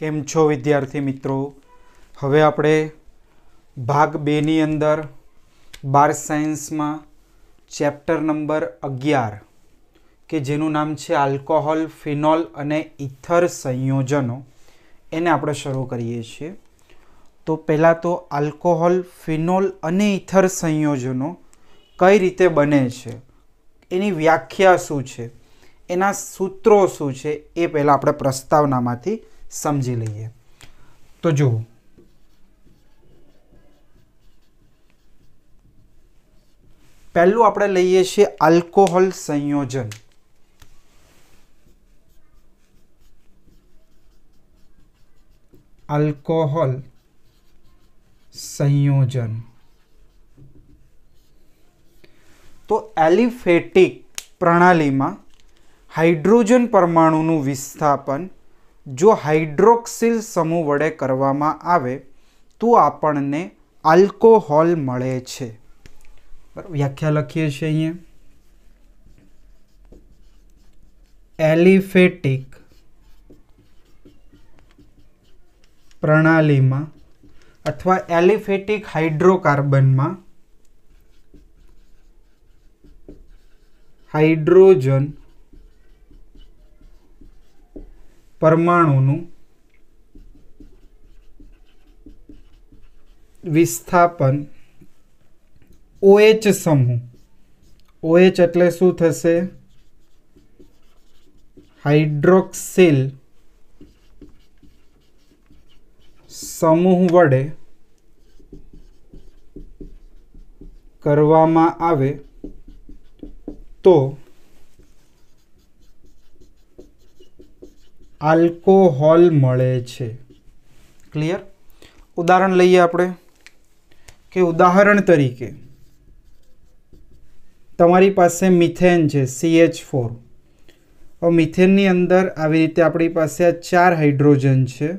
કેમ છો વિદ્યાર્થી મિત્રો? હવે આપણે ભાગ 2 ની અંદર 12 સાયન્સમાં ચેપ્ટર નંબર 11 કે જેનું નામ છે આલ્કોહોલ, ફિનોલ અને ઇથર સંયોજનો એને આપણે શરૂ કરીએ છીએ. તો પહેલાં તો આલ્કોહોલ, ફિનોલ અને ઇથર સંયોજનો કઈ રીતે બને છે, એની વ્યાખ્યા શું છે, એના સૂત્રો શું છે, એ પહેલાં આપણે પ્રસ્તાવનામાંથી સમજી લઈએ. તો જુઓ, પહેલું આપણે લઈએ છીએ આલ્કોહોલ સંયોજન. આલ્કોહોલ સંયોજન તો એલિફેટિક પ્રણાલીમાં હાઇડ્રોજન પરમાણુનું વિસ્થાપન જો હાઇડ્રોક્સિલ સમૂહ વડે કરવામાં આવે તો આપણને આલ્કોહોલ મળે છે. વ્યાખ્યા લખીએ છીએ અહીંયા. એલિફેટિક પ્રણાલીમાં અથવા એલિફેટિક હાઇડ્રોકાર્બનમાં હાઇડ્રોજન પરમાણુનું વિસ્થાપન OH સમૂહ, OH એટલે શું થશે? હાઇડ્રોક્સિલ સમૂહ વડે કરવામાં આવે તો આલ્કોહોલ મળે છે. ક્લિયર? ઉદાહરણ લઈએ આપણે કે ઉદાહરણ તરીકે તમારી પાસે મિથેન છે, CH4. હવે મિથેનની અંદર આવી રીતે આપણી પાસે આ 4 હાઇડ્રોજન છે.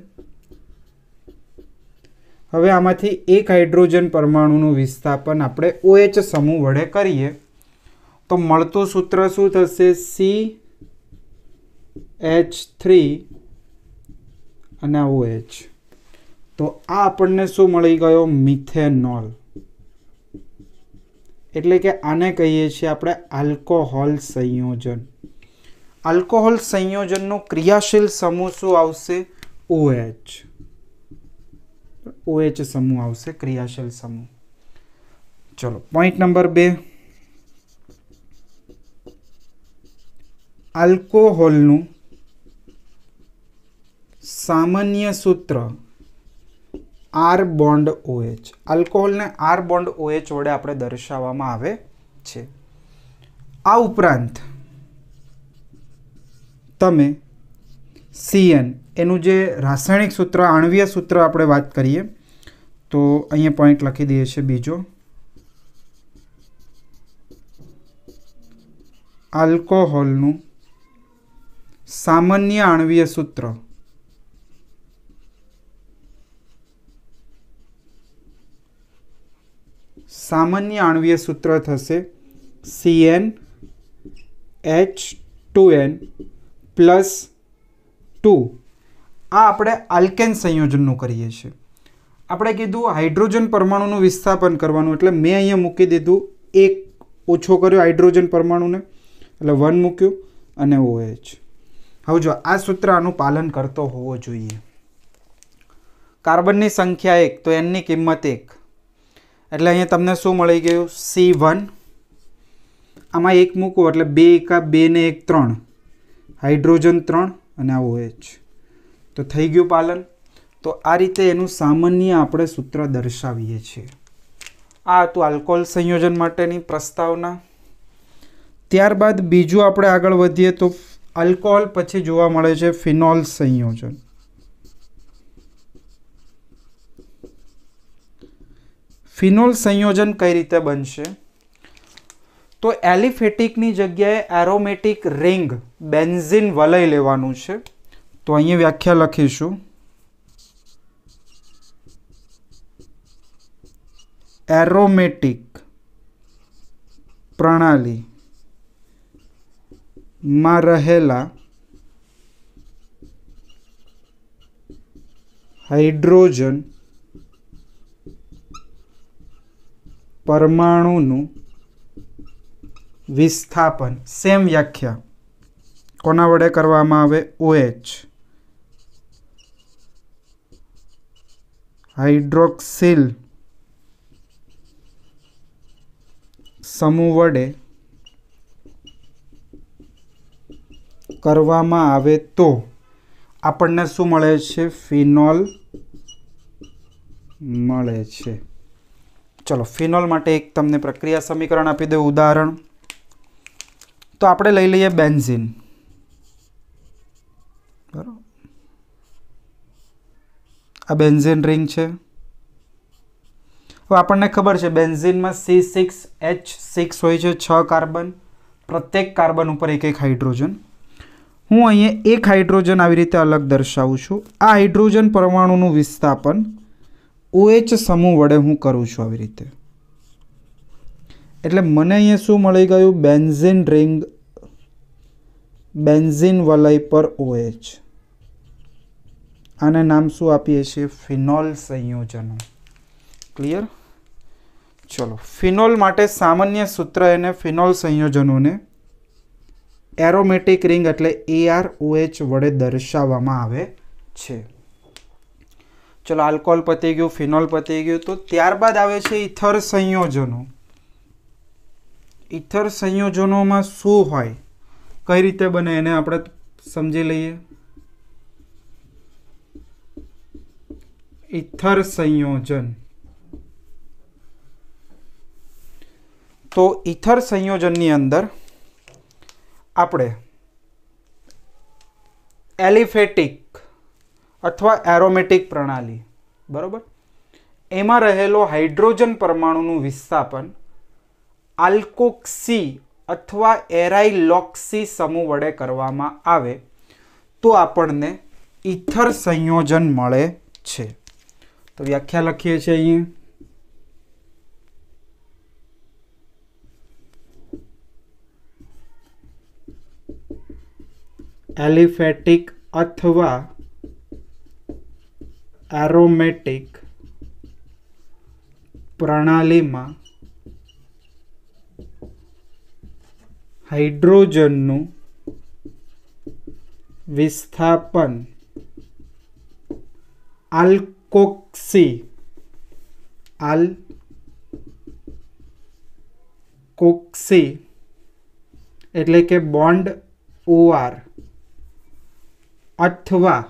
હવે આમાંથી એક હાઇડ્રોજન પરમાણુનું વિસ્થાપન આપણે OH સમૂહ વડે કરીએ તો મળતું સૂત્ર શું થશે? CH3 અને OH. તો આ આપણને શું મળી ગયો? મિથેનોલ. એટલે કે આને કહીએ છીએ આપણે આલ્કોહોલ સંયોજન. આલ્કોહોલ સંયોજનનો ક્રિયાશીલ સમૂહ શું આવશે? OH. OH સમૂહ આવશે, ક્રિયાશીલ સમૂહ. ચલો, પોઈન્ટ નંબર 2. આલ્કોહોલનું સામાન્ય સૂત્ર R bond OH. આલ્કોહોલને R bond OH વડે આપણે દર્શાવવામાં આવે છે. આ ઉપરાંત તમે CN એનું જે રાસાયણિક સૂત્ર, આણ્વીય સૂત્ર આપણે વાત કરીએ તો અહીંયા પોઈન્ટ લખી દઈએ છીએ બીજો. આલ્કોહોલનું સામાન્ય આણ્વીય સૂત્ર થશે CnH2n + 2. આ આપણે આલ્કેન સંયોજનનું કરીએ છીએ. આપણે કીધું હાઇડ્રોજન પરમાણુનું વિસ્થાપન કરવાનું, એટલે મેં અહીંયા મૂકી દીધું, એક ઓછો કર્યો હાઇડ્રોજન પરમાણુને, એટલે 1 મૂક્યું અને OH. હવે જો આ સૂત્ર આનું પાલન કરતો હોવો જોઈએ. કાર્બનની સંખ્યા 1 તો એનની કિંમત 1, એટલે અહીંયા તમને શું મળી ગયું? C1. આમાં 1 મૂકો એટલે 2 એકા 2 ને 1 3, હાઇડ્રોજન 3 અને આ OH. તો થઈ ગયું પાલન. તો આ રીતે એનું સામાન્ય આપણે સૂત્ર દર્શાવીએ છીએ. આ હતું આલ્કોહોલ સંયોજન માટેની પ્રસ્તાવના. ત્યારબાદ બીજું આપણે આગળ વધીએ તો આલ્કોહોલ પછી જોવા મળે છે ફિનોલ સંયોજન. ફિનોલ સંયોજન કઈ રીતે બનશે? તો એલિફેટિકની જગ્યાએ એરોમેટિક રિંગ બેન્ઝીન વલય લેવાનું છે. તો અહીંયા વ્યાખ્યા લખીશું. એરોમેટિક પ્રણાલીમાં રહેલા હાઇડ્રોજન પરમાણુનું વિસ્થાપન, સેમ વ્યાખ્યા કોના વડે કરવામાં આવે? OH હાઇડ્રોક્સિલ સમૂહ વડે કરવામાં આવે તો આપણને શું મળે છે? ફિનોલ મળે છે. ચલો ફિનોલ માટે એક તમને પ્રક્રિયા સમીકરણ આપી દઉં, ઉદાહરણ. તો આપણે લઈ લઈએ બેન્ઝીન. બરાબર, આ બેન્ઝીન રિંગ છે. હવે આપણને ખબર છે બેન્ઝીનમાં C6H6 હોય છે, 6 કાર્બન, પ્રત્યેક કાર્બન ઉપર એક એક હાઇડ્રોજન. હું અહીંયા એક હાઇડ્રોજન આવી રીતે અલગ દર્શાવું છું. આ હાઇડ્રોજન પરમાણુનું વિસ્થાપન OH સમૂહ વડે હું કરું છું આવી રીતે. એટલે મને અહીંયા શું મળી ગયું? બેન્ઝીન રિંગ, બેન્ઝીન વલય પર OH. આને નામ શું આપીએ છીએ? ફિનોલ સંયોજનો. ક્લિયર? ચલો ફિનોલ માટે સામાન્ય સૂત્ર એને ફિનોલ સંયોજનોને એરોમેટિક રિંગ એટલે AROH વડે દર્શાવવામાં આવે છે. ચલો આલ્કોહોલ પતી ગયું, ફિનોલ પતી ગયું. તો ત્યારબાદ આવે છે ઇથર સંયોજનો. ઇથર સંયોજનોમાં શું હોય, કઈ રીતે બને એને આપણે સમજી લઈએ. ઇથર સંયોજન. તો ઇથર સંયોજનની અંદર આપણે એલિફેટિક અથવા એરોમેટિક પ્રણાલી, બરાબર, એમાં રહેલો હાઇડ્રોજન પરમાણુનું વિસ્થાપન આલ્કોક્સી અથવા એરાઇલોક્સી સમૂહ વડે કરવામાં આવે તો આપણને ઇથર સંયોજન મળે છે. તો વ્યાખ્યા લખીએ છીએ અહીંયા. એલિફેટિક અથવા એરોમેટિક પ્રણાલીમાં હાઇડ્રોજનનું વિસ્થાપન આલ્કોક્સી એટલે કે બોન્ડ OR અથવા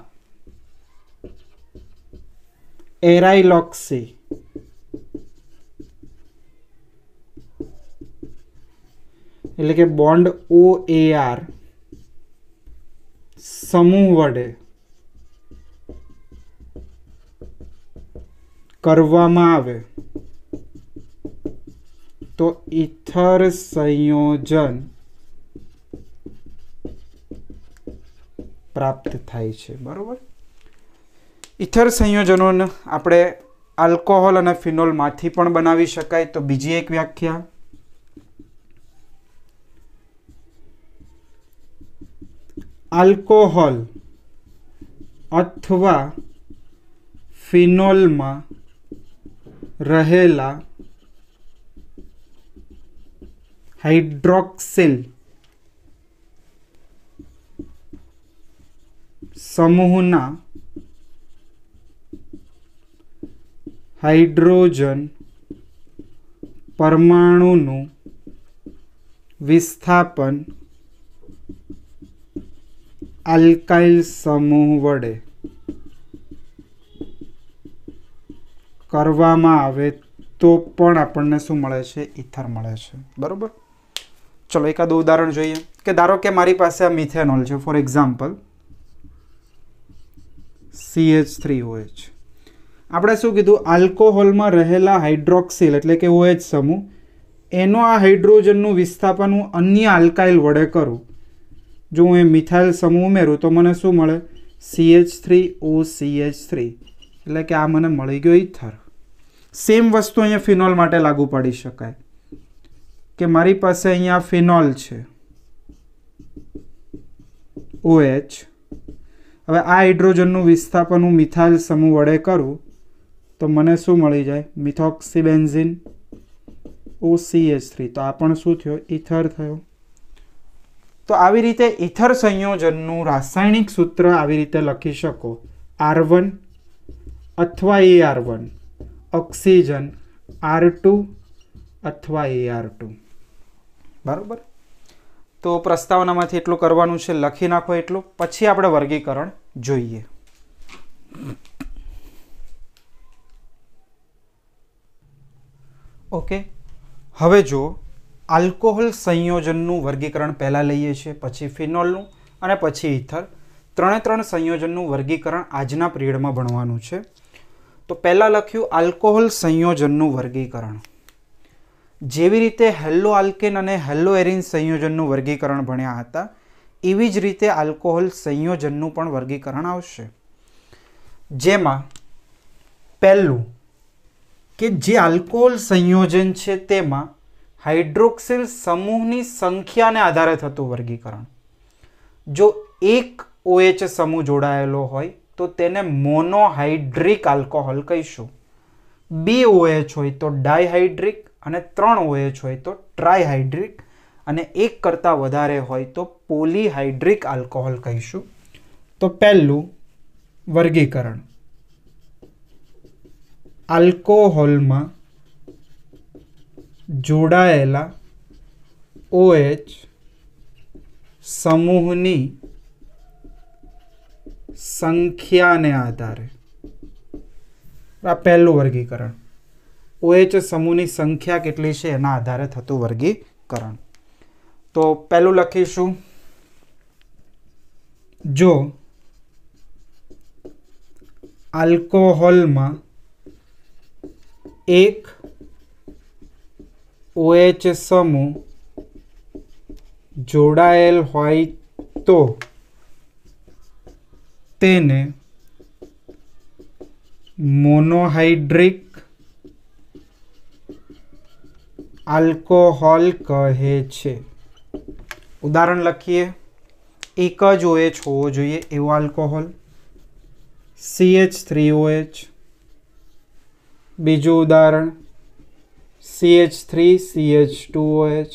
એરાઇલોક્સી એટલે કે બોન્ડ OAR સમૂહ વડે કરવામાં આવે તો ઇથર સંયોજન પ્રાપ્ત થાય છે. બરોબર. ઇથર સંયોજનોને આપણે આલ્કોહોલ અને ફિનોલમાંથી પણ બનાવી શકાય. તો બીજી એક વ્યાખ્યા, આલ્કોહોલ અથવા ફિનોલમાં રહેલા હાઇડ્રોક્સિલ સમૂહના હાઇડ્રોજન પરમાણુનું વિસ્થાપન આલ્કાઇલ સમૂહ વડે કરવામાં આવે તો પણ આપણને શું મળે છે? ઇથર મળે છે. બરોબર. ચલો એકાદું ઉદાહરણ જોઈએ કે ધારો કે મારી પાસે આ મિથેનોલ છે, ફોર એક્ઝામ્પલ CH3OH. આપણે શું કીધું? આલ્કોહોલમાં રહેલા હાઇડ્રોક્સિલ એટલે કે OH સમૂહ એનો આ હાઇડ્રોજનનું વિસ્થાપન હું અન્ય આલ્કાઇલ વડે કરું. જો હું એ મિથાઇલ સમૂહ ઉમેરું તો મને શું મળે? CH3OCH3 એટલે કે આ મને મળી ગયો ઇથર. સેમ વસ્તુ અહીંયા ફિનોલ માટે લાગુ પાડી શકાય કે મારી પાસે અહીંયા ફિનોલ છે OH હવે આ હાઇડ્રોજનનું વિસ્થાપન હું મિથાઇલ સમૂહ વડે કરું તો મને શું મળી જાય? મિથોક્સીબેન્ઝીન OCH3. તો આ પણ શું થયો? ઇથર થયો. તો આવી રીતે ઇથર સંયોજનનું રાસાયણિક સૂત્ર આવી રીતે લખી શકો, R1 અથવા AR1, ઓક્સિજન R2 અથવા AR2. બરાબર. તો પ્રસ્તાવનામાંથી એટલું કરવાનું છે, લખી નાખો એટલું, પછી આપણે વર્ગીકરણ જોઈએ. ઓકે, હવે જો આલ્કોહોલ સંયોજનનું વર્ગીકરણ પહેલાં લઈએ છીએ, પછી ફિનોલનું અને પછી ઇથર. ત્રણ સંયોજનનું વર્ગીકરણ આજના પીરિયડમાં ભણવાનું છે. તો પહેલાં લખ્યું આલ્કોહોલ સંયોજનનું વર્ગીકરણ. જેવી રીતે હેલો આલ્કેન અને હેલો એરિન સંયોજનનું વર્ગીકરણ ભણ્યા હતા, એવી જ રીતે આલ્કોહોલ સંયોજનનું પણ વર્ગીકરણ આવશે. જેમાં પહેલું કે જે આલ્કોહોલ સંયોજન છે તેમાં હાઇડ્રોક્સિલ સમૂહની સંખ્યાને આધારે થતું વર્ગીકરણ. જો એક OH સમૂહ જોડાયેલો હોય તો તેને મોનોહાઇડ્રિક આલ્કોહોલ કહીશું. 2 OH હોય તો ડાયહાઇડ્રિક અને 3 OH હોય તો ટ્રાયહાઇડ્રિક અને 1 કરતાં વધારે હોય તો પોલીહાઇડ્રિક આલ્કોહોલ કહીશું. તો પહેલું વર્ગીકરણ, આલ્કોહોલમાં જોડાયેલા OH સમૂહની સંખ્યાને આધારે. આ પહેલું વર્ગીકરણ, OH સમૂહની સંખ્યા કેટલી છે એના આધારે થતું વર્ગીકરણ. તો પહેલું લખીશું, જો આલ્કોહોલમાં એક OH સમૂહ જોડાયેલ હોય તો તેને મોનોહાઇડ્રિક આલ્કોહોલ કહે છે. ઉદાહરણ લખીએ, એક જ OH હોવો જોઈએ એવો આલ્કોહોલ, CH3OH. બીજું ઉદાહરણ, CH3CH2OH.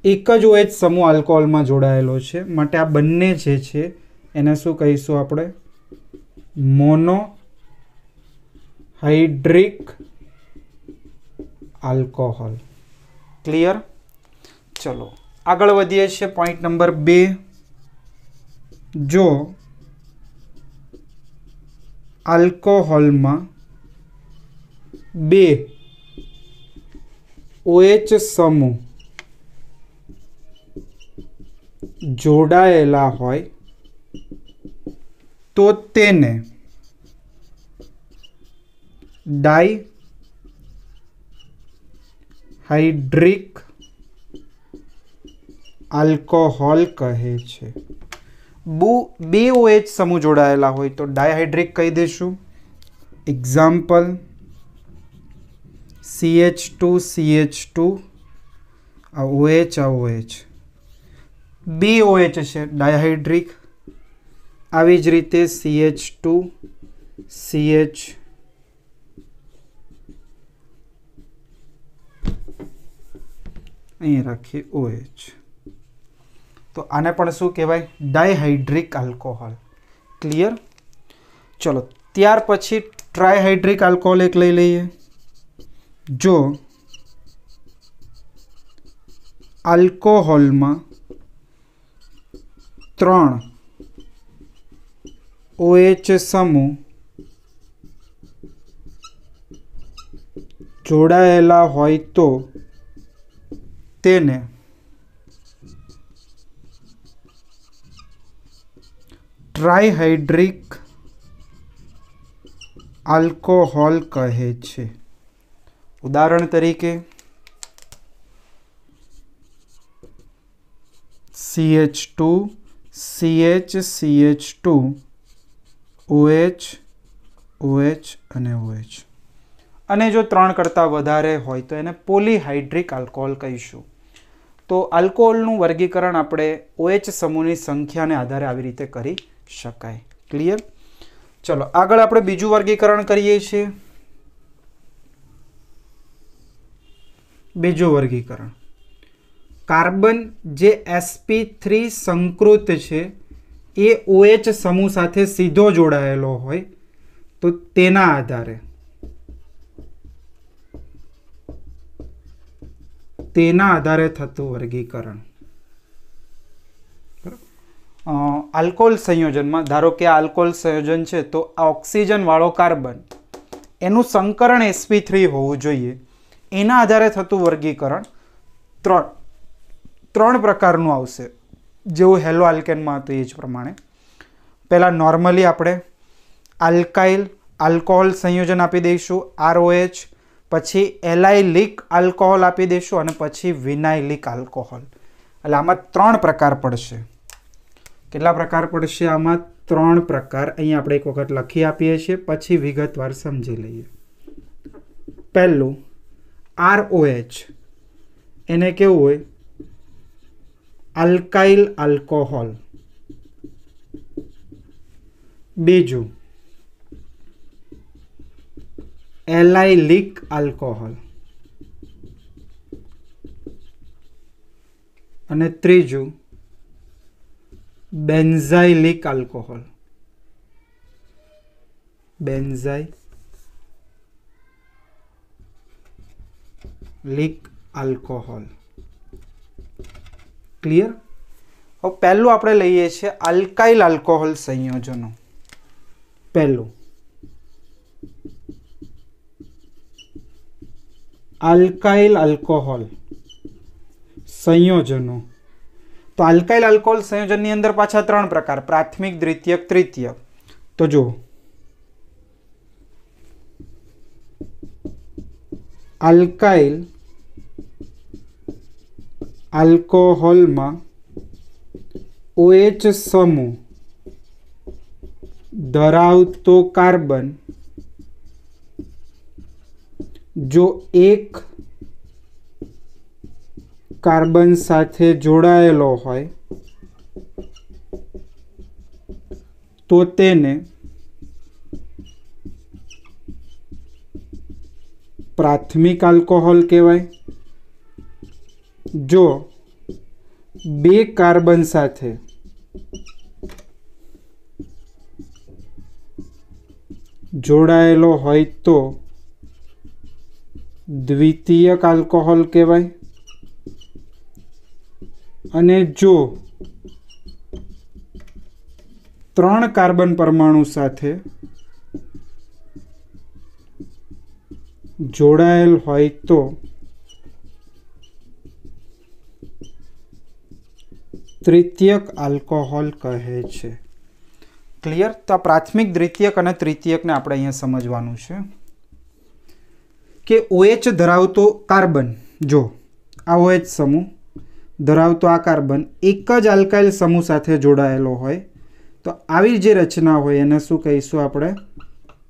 એક જ OH સમૂહ આલ્કોહોલમાં જોડાયેલો છે, માટે આ બંને જે છે એને શું કહીશું આપણે? Monohydric alcohol. ક્લિયર? ચલો આગળ વધીએ છીએ. પોઈન્ટ નંબર 2, જો આલ્કોહોલમાં 2 OH સમૂહ જોડાયેલા હોય તો તેને ડાયહાઇડ્રિક આલ્કોહોલ કહે છે. 2 OH સમૂહ જોડાયેલા હોય તો ડાયહાઇડ્રિક કહી દઈશું. એક્ઝામ્પલ, CH2CH2, આ OH આ OH. 2 OH છે ડાયહાઇડ્રિક. આવી જ રીતે CH2CH અહીં રાખીએ OH. તો આને પણ શું કહેવાય? ડાયહાઇડ્રિક આલ્કોહોલ. ક્લિયર? ચલો ત્યાર પછી ટ્રાયહાઇડ્રિક આલ્કોહોલ એક લઈ લઈએ. જો આલ્કોહોલમાં 3 OH સમૂહ જોડાયેલા હોય તો તેને ટ્રાયહાઇડ્રિક આલ્કોહોલ કહે છે. ઉદાહરણ તરીકે CH2 CH CH2 OH OH અને OH. અને જો 3 કરતાં વધારે હોય તો એને પોલીહાઇડ્રિક આલ્કોહોલ કહીશું. તો આલ્કોહોલનું વર્ગીકરણ આપણે OH સમૂહની સંખ્યાને આધારે આવી રીતે કરી શકાય। ક્લિયર? ચલો આગળ આપણે બીજું વર્ગીકરણ કરીએ છીએ। બીજું વર્ગીકરણ, કાર્બન જે sp3 સંકૃત છે એ OH સમૂહ સાથે સીધો જોડાયેલો હોય તો તેના આધારે થતું વર્ગીકરણ। આલ્કોહોલ સંયોજનમાં ધારો કે આ આલ્કોહોલ સંયોજન છે તો આ ઓક્સિજન વાળો કાર્બન એનું સંકરણ sp3 હોવું જોઈએ, એના આધારે થતું વર્ગીકરણ ત્રણ પ્રકારનું આવશે, જેવું હેલો આલ્કેનમાં હતું એ જ પ્રમાણે। પહેલા નોર્મલી આપણે આલ્કાઇલ આલ્કોહોલ સંયોજન આપી દઈશું ROH, પછી એલાઇલિક આલ્કોહોલ આપી દઈશું અને પછી વિનાઇલિક આલ્કોહોલ। એટલે આમાં 3 પ્રકાર પડશે। કેટલા પ્રકાર પડશે આમાં? 3 પ્રકાર। અહીં આપણે એક વખત લખી આપીએ છીએ, પછી વિગતવાર સમજી લઈએ। પહેલું ROH, એને કેવું હોય? Alkyl alcohol. બીજું એલાઇલિક આલ્કોહોલ અને ત્રીજું બેન્ઝાઇલિક આલ્કોહોલ। ક્લિયર? હવે પહેલું આપણે લઈએ છીએ આલ્કાઇલ આલ્કોહોલ સંયોજનો। પહેલું આલ્કાઇલ આલ્કોહોલ સંયોજનો। તો આલ્કાઇલ આલ્કોહોલ સંયોજનની અંદર પાછા 3 પ્રકાર, પ્રાથમિક, દ્વિતીયક, તૃતીયક। તો જો આલ્કાઇલ આલ્કોહોલમાં OH સમૂહ ધરાવતો કાર્બન જો એક કાર્બન સાથે જોડાયેલો હોય તો તેને પ્રાથમિક આલ્કોહોલ કહેવાય। જો 2 કાર્બન સાથે જોડાયેલો હોય તો દ્વિતીયક આલ્કોહોલ કહેવાય। અને જો 3 કાર્બન પરમાણુ સાથે જોડાયેલ હોય તો તૃતીયક આલ્કોહોલ કહે છે। ક્લિયર? તો આ પ્રાથમિક, દ્વિતીયક અને તૃતીયકને આપણે અહીંયા સમજવાનું છે કે OH ધરાવતો કાર્બન, જો આ OH સમૂહ ધરાવતો આ કાર્બન એક જ આલ્કાઇલ સમૂહ સાથે જોડાયેલો હોય તો આવી જે રચના હોય એને શું કહીશું આપણે?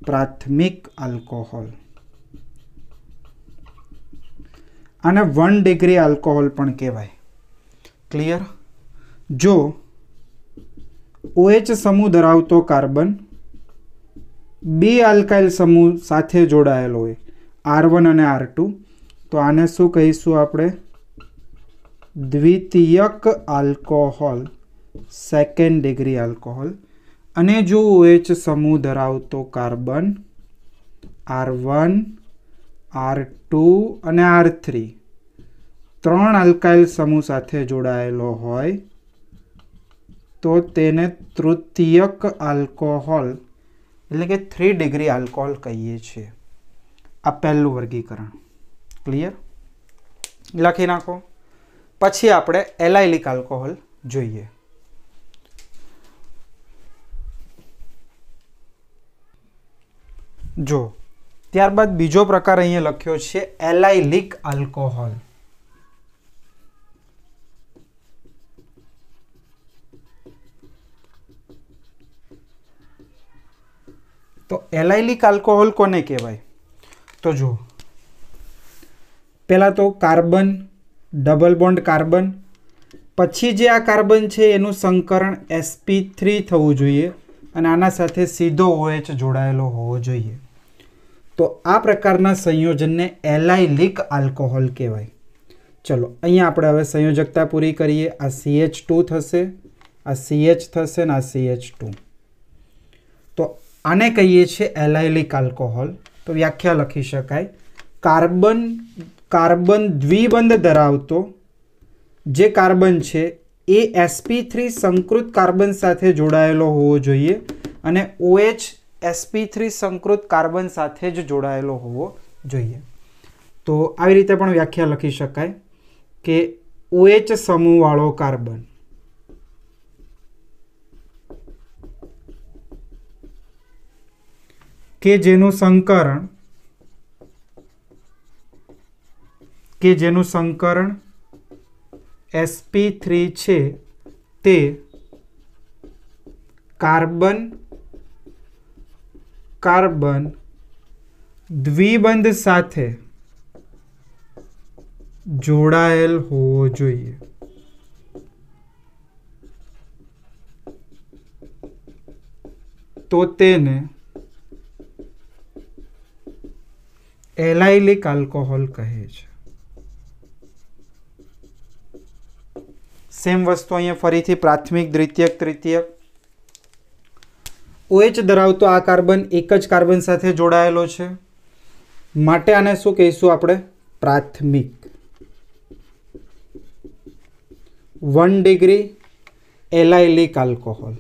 પ્રાથમિક આલ્કોહોલ। આને 1 ડિગ્રી આલ્કોહોલ પણ કહેવાય। ક્લિયર? જો OH સમૂહ ધરાવતો કાર્બન 2 આલ્કાઇલ સમૂહ સાથે જોડાયેલો હોય R1 અને R2 તો આને શું કહીશું આપણે? દ્વિતીયક આલ્કોહોલ, 2nd ડિગ્રી આલ્કોહોલ। અને જો OH સમૂહ ધરાવતો કાર્બન R1 R2 અને R3 3 આલ્કાઇલ સમૂહ સાથે જોડાયેલો હોય તો તેને તૃતીયક આલ્કોહોલ એટલે કે 3 ડિગ્રી આલ્કોહોલ કહીએ છીએ। આ પહેલું વર્ગીકરણ। ક્લિયર? લખી નાખો। પછી આપણે એલાઇલિક આલ્કોહોલ જોઈએ। જો ત્યારબાદ બીજો પ્રકાર અહીંયા લખ્યો છે એલાઇલિક આલ્કોહોલ। તો એલાઇલિક આલ્કોહોલ કોને કહેવાય? તો જો પહેલા તો કાર્બન, ડબલ બોન્ડ કાર્બન પછી જે આ કાર્બન છે એનું સંકરણ sp3 થવું જોઈએ અને આના સાથે સીધો OH જોડાયેલો હોવો જોઈએ. તો આ પ્રકારના સંયોજનને એલાઇલિક આલ્કોહોલ કહેવાય. ચલો અહીંયા આપણે હવે સંયોજકતા પૂરી કરીએ. આ CH2 થશે, આ CH થશે અને આ CH2. તો આને કહીએ છીએ એલાઇલિક આલ્કોહોલ. તો વ્યાખ્યા લખી શકાય, કાર્બન દ્વિબંધ ધરાવતો જે કાર્બન છે એ sp3 સંકૃત કાર્બન સાથે જોડાયેલો હોવો જોઈએ અને OH sp3 સંકૃત કાર્બન સાથે જ જોડાયેલો હોવો જોઈએ. તો આવી રીતે પણ વ્યાખ્યા લખી શકાય કે OH સમૂહવાળો કાર્બન કે જેનું સંકરણ sp3 છે તે કાર્બન દ્વિબંધ સાથે જોડાયેલ હોવો જોઈએ. તો તેને એલાઇલિક આલ્કોહોલ કહે છે. સેમ વસ્તુ અહીંયા ફરીથી પ્રાથમિક, દ્વિતીયક, તૃતીયક. OH ધરાવતો આ કાર્બન એક જ કાર્બન સાથે જોડાયેલો છે માટે આને શું કહીશું આપણે? પ્રાથમિક. 1 ડિગ્રી એલાઇલિક આલ્કોહોલ.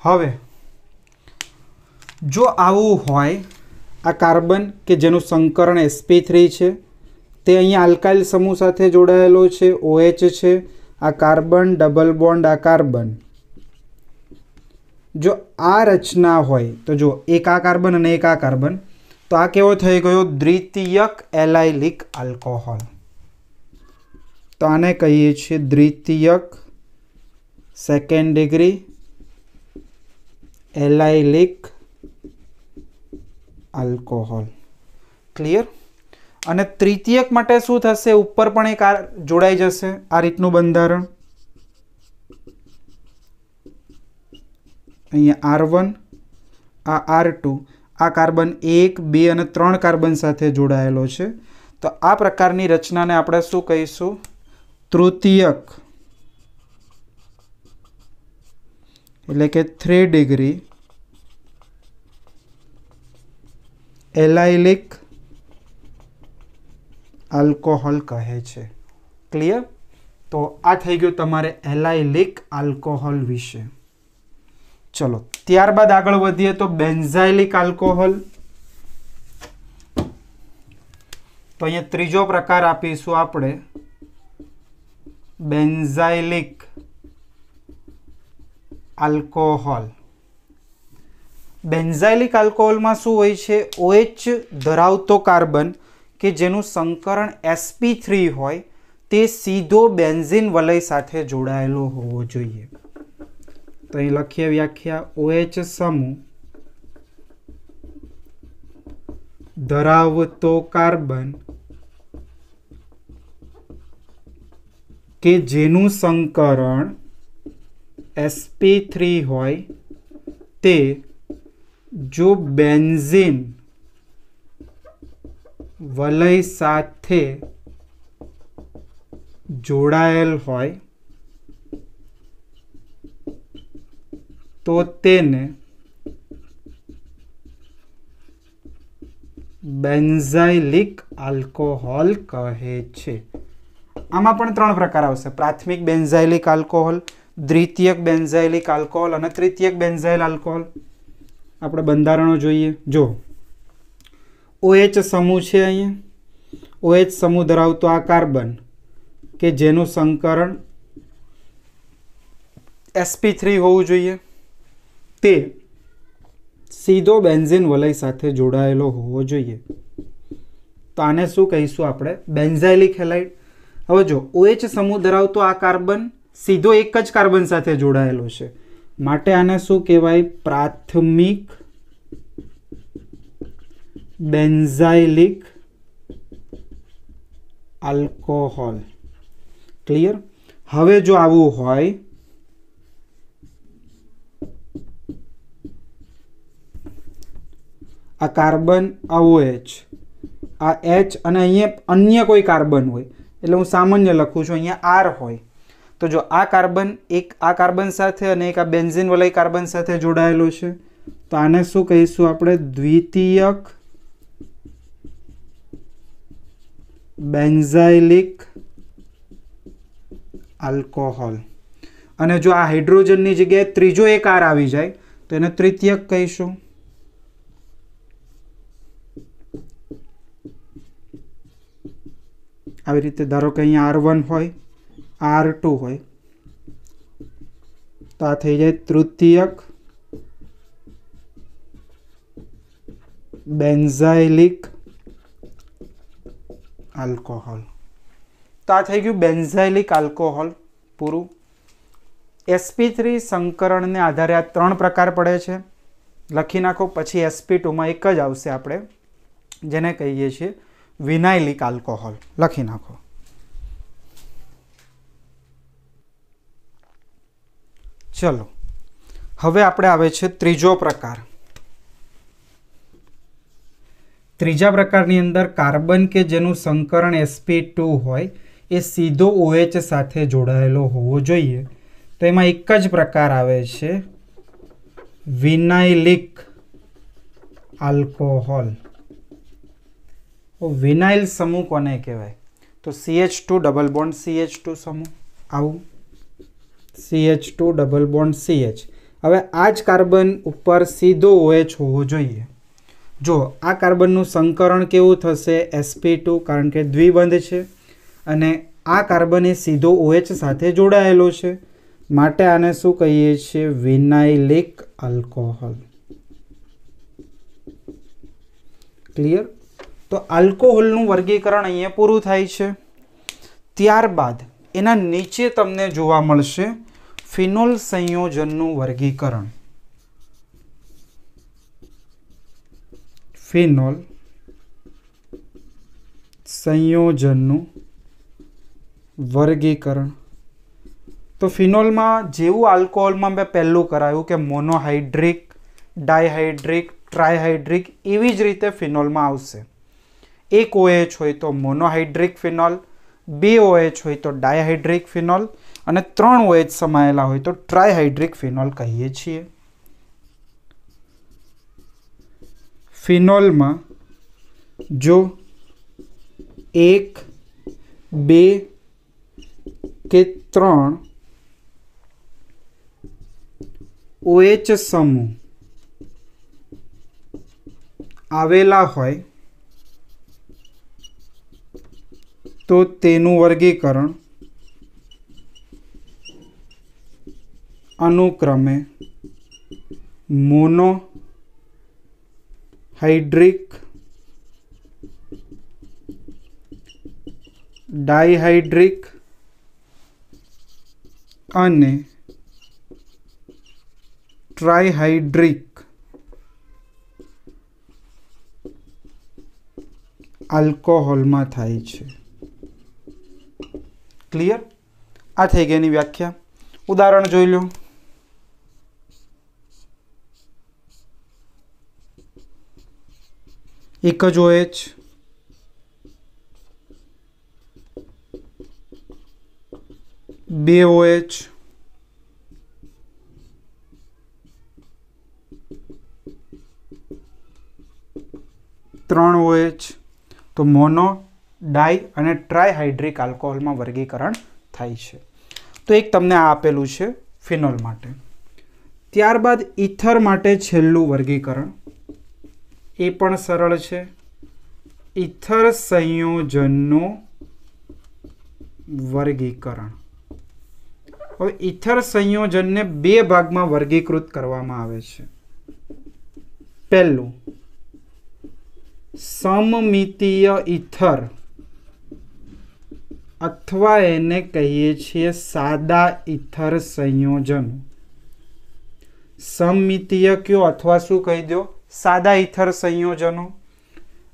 હવે જો આવું હોય, આ કાર્બન કે જેનું સંકરણ sp3 છે તે અહીંયા આલ્કાઇલ સમૂહ સાથે જોડાયેલો છે, OH છે, આ કાર્બન ડબલ બોન્ડ, આ કાર્બન. જો આ રચના હોય તો જો એક આ કાર્બન અને એક આ કાર્બન, તો આ કેવો થઈ ગયો? દ્વિતીયક એલાઇલિક આલ્કોહોલ. તો આને કહીએ છીએ દ્વિતીયક, second degree allylic alcohol. Clear? અને તૃતીયક માટે શું થશે? ઉપર પણ એક જોડાઈ જશે, આ રીતનું બંધારણ. અહીંયા R1, આ R2, આ કાર્બન 1, 2 અને 3 કાર્બન સાથે જોડાયેલો છે. તો આ પ્રકારની રચનાને આપણે શું કહીશું? તૃતીયક, એટલે કે 3 ડિગ્રી એલાઇલિક આલ્કોહોલ કહે છે. ક્લિયર? તો આ થઈ ગયું તમારે એલાઇલિક આલ્કોહોલ વિશે. ચલો ત્યારબાદ આગળ વધીએ તો બેન્ઝાઇલિક આલ્કોહોલ. તો અહીંયા ત્રીજો પ્રકાર આપીશું આપણે, બેન્ઝાઇલિક આલ્કોહોલ. બેન્ઝાઇલિક આલ્કોહોલમાં શું હોય છે? OH ધરાવતો કાર્બન કે જેનું સંકરણ sp3 હોય તે સીધો બેન્ઝીન વલય સાથે જોડાયેલો હોવો જોઈએ. તો અહીં લખીએ વ્યાખ્યા, OH સમૂહ ધરાવતો કાર્બન કે જેનું સંકરણ sp3 હોય તે જો બેન્ઝીન વલય સાથે જોડાયેલ હોય તો તેને બેન્ઝાઇલિક આલ્કોહોલ કહે છે. આમાં પણ 3 પ્રકાર આવશે: પ્રાથમિક બેન્ઝાઇલિક આલ્કોહોલ, દ્વિતીયક બેન્ઝાઇલિક આલ્કોહોલ અને તૃતીયક બેન્ઝાઇલ આલ્કોહોલ. આપણે બંધારણો જોઈએ. જો OH સમૂહ છે, અહીંયા OH સમૂહ ધરાવતો આ કાર્બન કે જેનું સંકરણ sp3 હોવું જોઈએ તે સીધો બેન્ઝીન વલય સાથે જોડાયેલો હોવો જોઈએ. તો આને શું કહીશું આપણે? Benzylic halide. હવે જો OH સમૂહ ધરાવતો આ કાર્બન સીધો એક જ કાર્બન સાથે જોડાયેલો છે માટે આને શું કહેવાય? પ્રાથમિક બેન્ઝાઇલિક આલ્કોહોલ. ક્લિયર? હવે જો આવું હોય આ કાર્બન આ OH આ H અને અહીંયા અન્ય કોઈ કાર્બન હોય એટલે હું સામાન્ય લખું છું, અહીંયા R હોય તો જો આ કાર્બન એક આ કાર્બન સાથે અને એક આ બેન્ઝીન વલય કાર્બન સાથે જોડાયેલો છે તો આને શું કહીશું આપણે? દ્વિતીયક બેન્ઝાઇલિક આલ્કોહોલ. અને જો આ હાઇડ્રોજનની જગ્યાએ ત્રીજો એક R આવી જાય તો એને તૃતીયક કહીશું. આવી રીતે ધારો કે અહીંયા R1 હોય, R2 હોય તો આ થઈ જાય તૃતીયક બેન્ઝાઇલિક આલ્કોહોલ. તો આ થઈ ગયું બેન્ઝાઇલિક આલ્કોહોલ પૂરું. sp3 સંકરણને આધારે આ 3 પ્રકાર પડે છે. લખી નાખો. પછી sp2માં એક જ આવશે આપણે જેને કહીએ છીએ વિનાઇલિક આલ્કોહોલ. લખી નાખો. ચલો હવે આપણે આવે છે ત્રીજો પ્રકાર. ત્રીજા પ્રકારની અંદર કાર્બન કે જેનું સંકરણ sp2 હોય એ સીધો OH સાથે જોડાયેલો હોવો જોઈએ. તો એમાં એક જ પ્રકાર આવે છે વિનાઇલિક આલ્કોહોલ. વિનાઇલ સમૂહ કોને કહેવાય? તો CH2 ડબલ બોન્ડ CH2 સમૂહ. આવું CH2 ડબલ બોન્ડ CH. હવે આ જ કાર્બન ઉપર સીધો OH હોવો જોઈએ. જો આ કાર્બનનું સંકરણ કેવું થશે? sp2 કારણ કે દ્વિબંધ છે અને આ કાર્બન એ સીધો OH સાથે જોડાયેલો છે માટે આને શું કહીએ છીએ? વિનાઇલિક આલ્કોહોલ. ક્લિયર? તો આલ્કોહોલનું વર્ગીકરણ અહીંયા પૂરું થાય છે. ત્યારબાદ એના નીચે તમને જોવા મળશે ફિનોલ સંયોજનનું વર્ગીકરણ. ફિનોલ સંયોજનનું વર્ગીકરણ. તો ફિનોલમાં જેવું આલ્કોહોલમાં મેં પહેલું કરાયું કે મોનોહાઇડ્રિક, ડાયહાઇડ્રિક, ટ્રાયહાઇડ્રિક, એવી જ રીતે ફિનોલમાં આવશે. એક OH હોય તો મોનોહાઇડ્રિક ફિનોલ, 2 OH હોય તો ડાયહાઇડ્રિક ફિનોલ અને 3 OH સમાયેલા હોય તો ટ્રાયહાઇડ્રિક ફિનોલ કહીએ છીએ. ફિનોલમાં જો 1, 2 કે 3 OH સમૂહ આવેલા હોય તો તેનું વર્ગીકરણ અનુક્રમે મોનોહાઇડ્રિક, ડાયહાઇડ્રિક અને ટ્રાયહાઇડ્રિક આલ્કોહોલમાં થાય છે. ક્લિયર? આ થઈ ગઈ એની વ્યાખ્યા. ઉદાહરણ જોઈ લો. એક જ OH, બે OH, ત્રણ OH તો મોનો, ડાય અને ટ્રાયહાઇડ્રિક આલ્કોહોલમાં વર્ગીકરણ થાય છે. તો એક તમને આ આપેલું છે ફિનોલ માટે. ત્યારબાદ ઇથર માટે છેલ્લું વર્ગીકરણ એ પણ સરળ છે. ઇથર સંયોજનનું વર્ગીકરણ. હવે ઇથર સંયોજનને 2 ભાગમાં વર્ગીકૃત કરવામાં આવે છે. પહેલું સમમિતીય ઇથર અથવા એને કહીએ છીએ સાદા ઇથર સંયોજન. સમમિતીય કયો અથવા શું કહી દો? સાદા ઇથર સંયોજનો.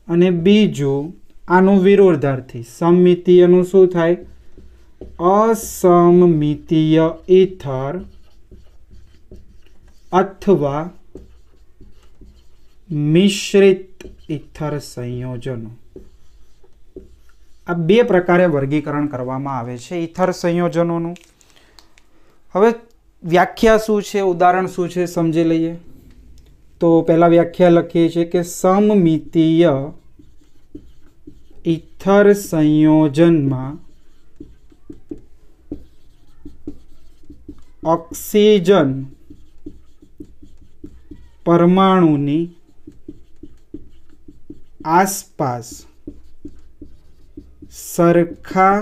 અને બીજું આનું વિરોધાર્થી સમમિતીયનું શું થાય? અસમમિતીય ઈથર અથવા મિશ્રિત ઈથર સંયોજનો. આ બે પ્રકારે વર્ગીકરણ કરવામાં આવે છે ઈથર સંયોજનોનું. હવે વ્યાખ્યા શું છે, ઉદાહરણ શું છે સમજી લઈએ. તો પહેલા વ્યાખ્યા લખીએ છીએ કે સમમિતીય ઈથર સંયોજનમાં ઓક્સિજન પરમાણુની આસપાસ સરખા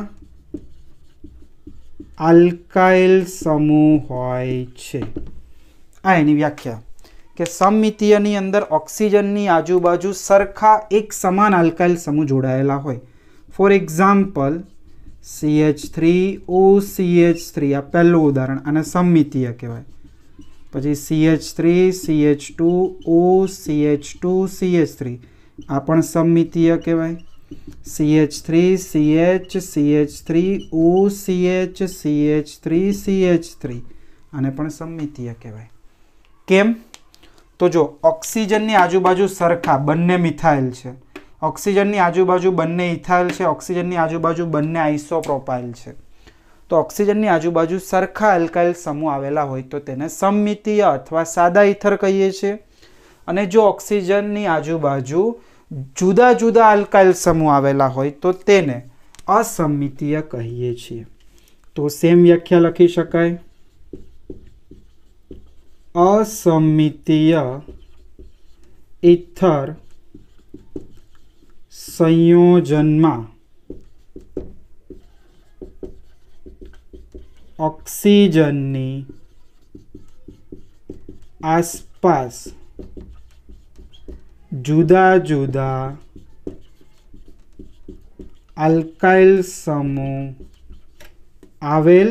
આલ્કાઇલ સમૂહ હોય છે. આ એની વ્યાખ્યા કે સમમિતીયની અંદર ઓક્સિજનની આજુબાજુ સરખા એક સમાન આલ્કાઇલ સમૂહ જોડાયેલા હોય. ફોર એક્ઝામ્પલ CH3OCH3 આ પહેલું ઉદાહરણ, આને સમમિતીય કહેવાય. પછી CH3CH2OCH2CH3 આ પણ સમમિતીય કહેવાય. CH3CH3OCH3CH3 આને પણ સમમિતીય કહેવાય. કેમ? તો જો ઓક્સિજનની આજુબાજુ સરખા બંને મિથાઇલ છે, ઓક્સિજનની આજુબાજુ બંને ઇથાઇલ છે, ઓક્સિજનની આજુબાજુ બંને આઇસોપ્રોપાઇલ છે. તો ઓક્સિજનની આજુબાજુ સરખા આલ્કાઇલ સમૂહ આવેલા હોય તો તેને સમમિતીય અથવા સાદા ઇથર કહીએ છીએ. અને જો ઓક્સિજનની આજુબાજુ જુદા જુદા આલ્કાઇલ સમૂહ આવેલા હોય તો તેને અસમમિતીય કહીએ છીએ. તો સેમ વ્યાખ્યા લખી શકાય. અસમમિતીય ઈથર સંયોજનમાં ઓક્સિજનની આસપાસ જુદા જુદા આલ્કાઇલ સમૂહ આવેલ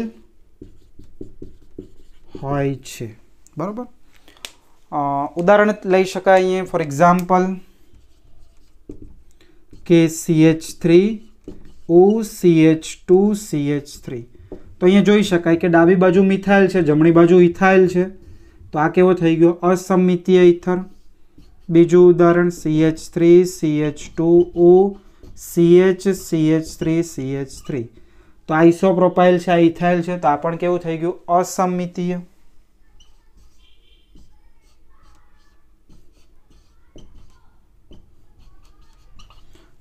હોય છે. બરાબર. ઉદાહરણ લઈ શકાય અહીંયા. ફોર એક્ઝામ્પલ કે CH3OCH2CH3. તો અહીંયા જોઈ શકાય કે ડાબી બાજુ મિથાઇલ છે, જમણી બાજુ ઇથાઇલ છે. તો આ કેવો થઈ ગયો? અસમમિતીય ઇથર. બીજું ઉદાહરણ CH3CH2OCH3CH3. તો આઇસોપ્રોપાઇલ છે, આ ઇથાઇલ છે. તો આ પણ કેવું થઈ ગયું? અસમમિતીય.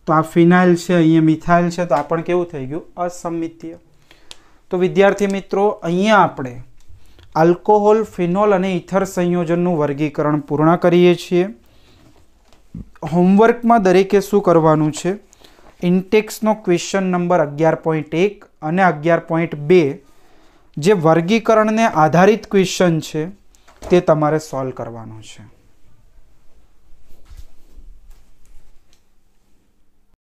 તો આ ફિનાઇલ છે, અહીંયા મિથાઇલ છે. તો આ પણ કેવું થઈ ગયું? અસમમિતીય. તો વિદ્યાર્થી મિત્રો, અહીંયા આપણે આલ્કોહોલ, ફિનોલ અને ઇથર સંયોજનનું વર્ગીકરણ પૂર્ણ કરીએ છીએ. હોમવર્કમાં દરેકે શું કરવાનું છે? ઇન્ટેક્સનો ક્વેશ્ચન નંબર 11.1 અને 11.2 જે વર્ગીકરણને આધારિત ક્વેશ્ચન છે તે તમારે સોલ્વ કરવાનો છે.